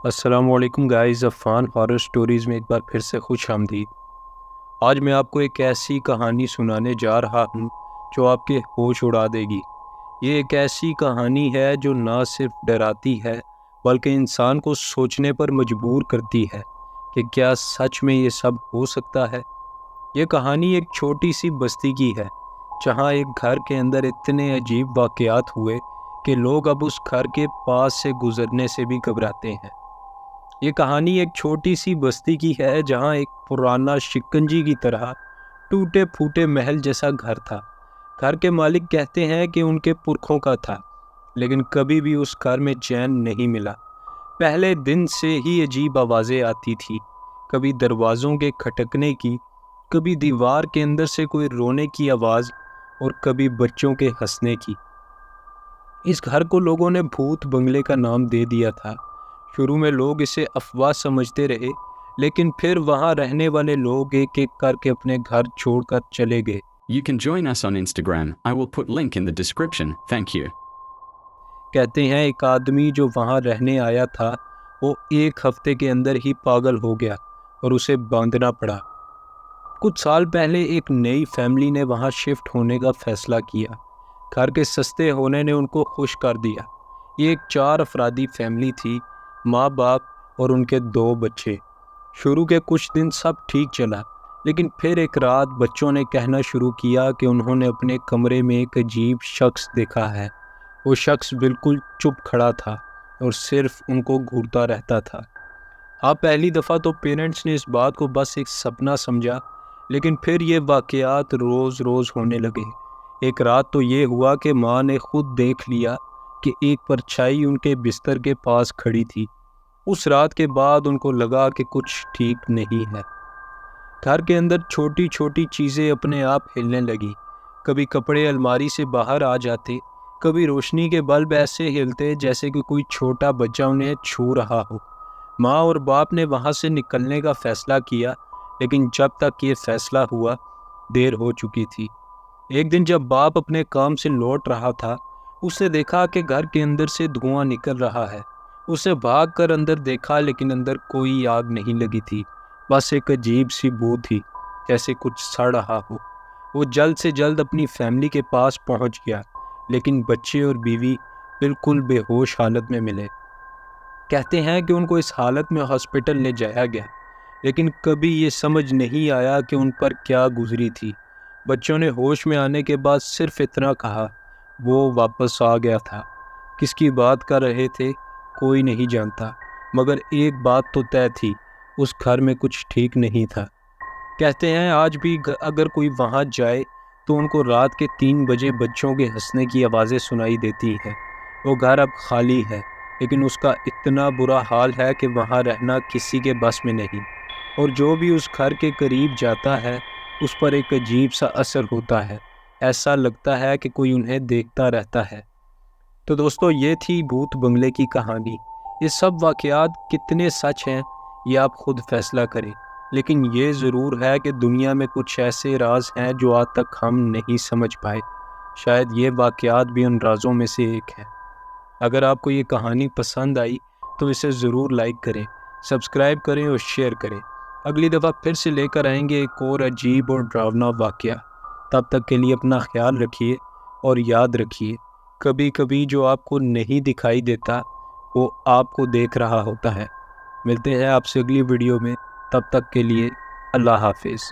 السلام علیکم guys, Affan horror stories میں ایک بار پھر سے خوش آمدید۔ آج میں آپ کو ایک ایسی کہانی سنانے جا رہا ہوں جو آپ کے ہوش اڑا دے گی۔ یہ ایک ایسی کہانی ہے جو نہ صرف ڈراتی ہے بلکہ انسان کو سوچنے پر مجبور کرتی ہے کہ کیا سچ میں یہ سب ہو سکتا ہے۔ یہ کہانی ایک چھوٹی سی بستی کی ہے جہاں ایک گھر کے اندر اتنے عجیب واقعات ہوئے کہ لوگ اب اس گھر کے پاس سے گزرنے سے بھی گھبراتے ہیں۔ یہ کہانی ایک چھوٹی سی بستی کی ہے جہاں ایک پرانا شکنجی کی طرح ٹوٹے پھوٹے محل جیسا گھر تھا۔ گھر کے مالک کہتے ہیں کہ ان کے پرکھوں کا تھا، لیکن کبھی بھی اس گھر میں چین نہیں ملا۔ پہلے دن سے ہی عجیب آوازیں آتی تھی، کبھی دروازوں کے کھٹکنے کی، کبھی دیوار کے اندر سے کوئی رونے کی آواز اور کبھی بچوں کے ہنسنے کی۔ اس گھر کو لوگوں نے بھوت بنگلے کا نام دے دیا تھا۔ شروع میں لوگ اسے افواہ سمجھتے رہے، لیکن پھر وہاں رہنے والے لوگ ایک ایک کر کے اپنے گھر چھوڑ کر چلے گئے۔ You can join us on Instagram. I will put link in the description. Thank you. کہتے ہیں ایک آدمی جو وہاں رہنے آیا تھا وہ ایک ہفتے کے اندر ہی پاگل ہو گیا اور اسے باندھنا پڑا۔ کچھ سال پہلے ایک نئی فیملی نے وہاں شفٹ ہونے کا فیصلہ کیا۔ گھر کے سستے ہونے نے ان کو خوش کر دیا۔ یہ ایک 4 افرادی فیملی تھی، ماں باپ اور ان کے 2 بچے۔ شروع کے کچھ دن سب ٹھیک چلا، لیکن پھر ایک رات بچوں نے کہنا شروع کیا کہ انہوں نے اپنے کمرے میں ایک عجیب شخص دیکھا ہے۔ وہ شخص بالکل چپ کھڑا تھا اور صرف ان کو گھورتا رہتا تھا۔ پہلی دفعہ تو پیرنٹس نے اس بات کو بس ایک سپنا سمجھا، لیکن پھر یہ واقعات روز روز ہونے لگے۔ ایک رات تو یہ ہوا کہ ماں نے خود دیکھ لیا کہ ایک پرچھائی ان کے بستر کے پاس کھڑی تھی۔ اس رات کے بعد ان کو لگا کہ کچھ ٹھیک نہیں ہے۔ گھر کے اندر چھوٹی چھوٹی چیزیں اپنے آپ ہلنے لگی، کبھی کپڑے الماری سے باہر آ جاتے، کبھی روشنی کے بلب ایسے ہلتے جیسے کہ کوئی چھوٹا بچہ انہیں چھو رہا ہو۔ ماں اور باپ نے وہاں سے نکلنے کا فیصلہ کیا، لیکن جب تک یہ فیصلہ ہوا دیر ہو چکی تھی۔ ایک دن جب باپ اپنے کام سے لوٹ رہا تھا، اس نے دیکھا کہ گھر کے اندر سے دھواں نکل رہا ہے۔ اسے بھاگ کر اندر دیکھا، لیکن اندر کوئی آگ نہیں لگی تھی، بس ایک عجیب سی بو تھی جیسے کچھ سڑ رہا ہو۔ وہ جلد سے جلد اپنی فیملی کے پاس پہنچ گیا، لیکن بچے اور بیوی بالکل بے ہوش حالت میں ملے۔ کہتے ہیں کہ ان کو اس حالت میں ہاسپٹل لے جایا گیا، لیکن کبھی یہ سمجھ نہیں آیا کہ ان پر کیا گزری تھی۔ بچوں نے ہوش میں آنے کے بعد صرف اتنا کہا، وہ واپس آ گیا تھا۔ کس کی بات کر رہے تھے کوئی نہیں جانتا، مگر ایک بات تو طے تھی، اس گھر میں کچھ ٹھیک نہیں تھا۔ کہتے ہیں آج بھی اگر کوئی وہاں جائے تو ان کو رات کے 3 بجے بچوں کے ہنسنے کی آوازیں سنائی دیتی ہیں۔ وہ گھر اب خالی ہے، لیکن اس کا اتنا برا حال ہے کہ وہاں رہنا کسی کے بس میں نہیں، اور جو بھی اس گھر کے قریب جاتا ہے اس پر ایک عجیب سا اثر ہوتا ہے، ایسا لگتا ہے کہ کوئی انہیں دیکھتا رہتا ہے۔ تو دوستو، یہ تھی بھوت بنگلے کی کہانی۔ یہ سب واقعات کتنے سچ ہیں یہ آپ خود فیصلہ کریں، لیکن یہ ضرور ہے کہ دنیا میں کچھ ایسے راز ہیں جو آج تک ہم نہیں سمجھ پائے۔ شاید یہ واقعات بھی ان رازوں میں سے ایک ہے۔ اگر آپ کو یہ کہانی پسند آئی تو اسے ضرور لائک کریں، سبسکرائب کریں اور شیئر کریں۔ اگلی دفعہ پھر سے لے کر آئیں گے ایک اور عجیب اور ڈراؤنا واقعہ۔ تب تک کے لیے اپنا خیال رکھیے اور یاد رکھیے، کبھی کبھی جو آپ کو نہیں دکھائی دیتا وہ آپ کو دیکھ رہا ہوتا ہے۔ ملتے ہیں آپ سے اگلی ویڈیو میں، تب تک کے لیے اللہ حافظ۔